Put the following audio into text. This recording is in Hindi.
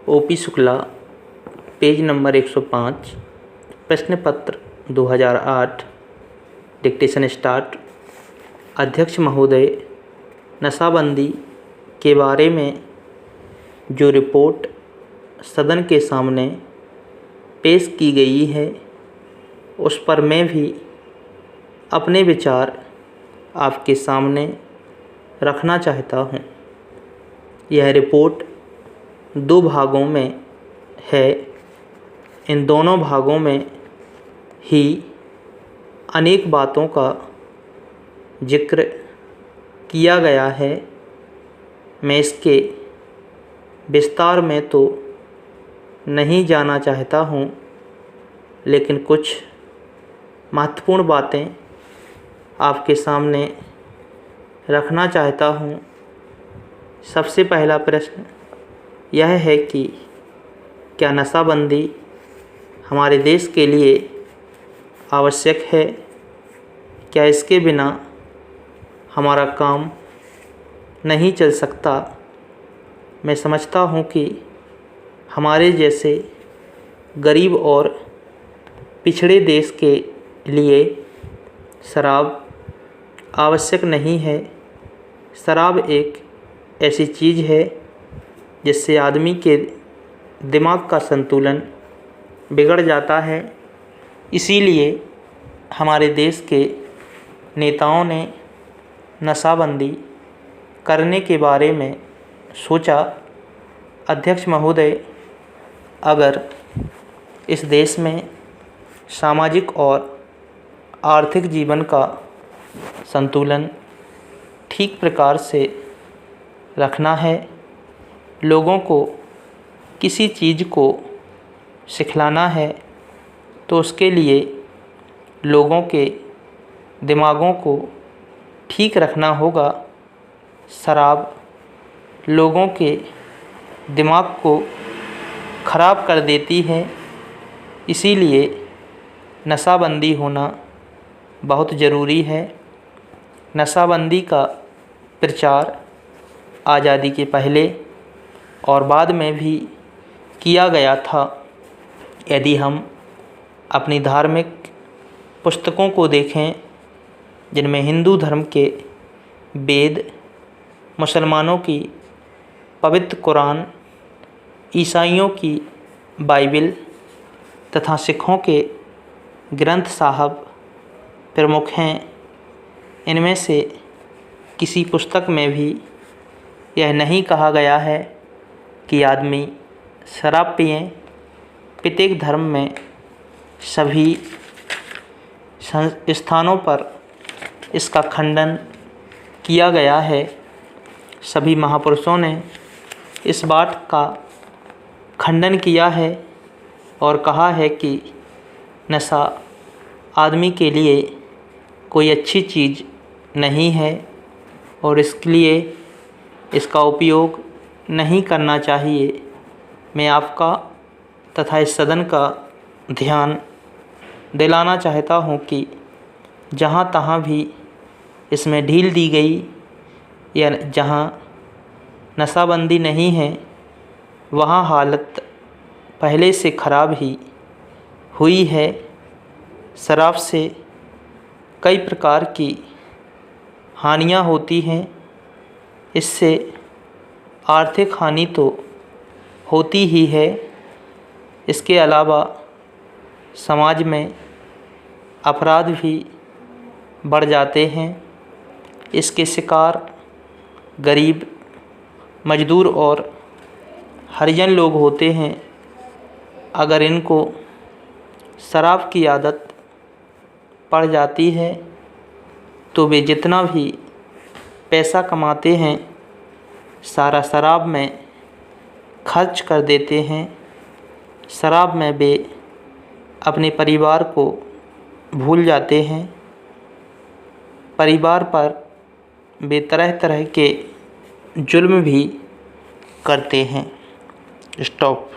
ओपी शुक्ला, पेज नंबर 105, प्रश्न पत्र 2008। Dictation start. अध्यक्ष महोदय, नशाबंदी के बारे में जो रिपोर्ट सदन के सामने पेश की गई है उस पर मैं भी अपने विचार आपके सामने रखना चाहता हूँ। यह रिपोर्ट 2 भागों में है। इन दोनों भागों में ही अनेक बातों का जिक्र किया गया है। मैं इसके विस्तार में तो नहीं जाना चाहता हूँ, लेकिन कुछ महत्वपूर्ण बातें आपके सामने रखना चाहता हूँ। सबसे पहला प्रश्न यह है कि क्या नशाबंदी हमारे देश के लिए आवश्यक है? क्या इसके बिना हमारा काम नहीं चल सकता? मैं समझता हूँ कि हमारे जैसे गरीब और पिछड़े देश के लिए शराब आवश्यक नहीं है। शराब एक ऐसी चीज़ है जिससे आदमी के दिमाग का संतुलन बिगड़ जाता है। इसीलिए हमारे देश के नेताओं ने नशाबंदी करने के बारे में सोचा। अध्यक्ष महोदय, अगर इस देश में सामाजिक और आर्थिक जीवन का संतुलन ठीक प्रकार से रखना है, लोगों को किसी चीज़ को सिखलाना है, तो उसके लिए लोगों के दिमागों को ठीक रखना होगा। शराब लोगों के दिमाग को ख़राब कर देती है। इसीलिए नशाबंदी होना बहुत ज़रूरी है। नशाबंदी का प्रचार आज़ादी के पहले और बाद में भी किया गया था। यदि हम अपनी धार्मिक पुस्तकों को देखें, जिनमें हिंदू धर्म के वेद, मुसलमानों की पवित्र कुरान, ईसाइयों की बाइबिल तथा सिखों के ग्रंथ साहब प्रमुख हैं, इनमें से किसी पुस्तक में भी यह नहीं कहा गया है कि आदमी शराब पिएं। प्रत्येक धर्म में सभी स्थानों पर इसका खंडन किया गया है। सभी महापुरुषों ने इस बात का खंडन किया है और कहा है कि नशा आदमी के लिए कोई अच्छी चीज़ नहीं है और इसके लिए इसका उपयोग नहीं करना चाहिए। मैं आपका तथा इस सदन का ध्यान दिलाना चाहता हूँ कि जहाँ तहाँ भी इसमें ढील दी गई या जहाँ नशाबंदी नहीं है, वहाँ हालत पहले से ख़राब ही हुई है। शराब से कई प्रकार की हानियाँ होती हैं। इससे आर्थिक हानि तो होती ही है, इसके अलावा समाज में अपराध भी बढ़ जाते हैं। इसके शिकार गरीब, मजदूर और हरिजन लोग होते हैं। अगर इनको शराब की आदत पड़ जाती है तो वे जितना भी पैसा कमाते हैं सारा शराब में खर्च कर देते हैं। शराब में वे अपने परिवार को भूल जाते हैं। परिवार पर वे तरह तरह के जुल्म भी करते हैं। स्टॉप।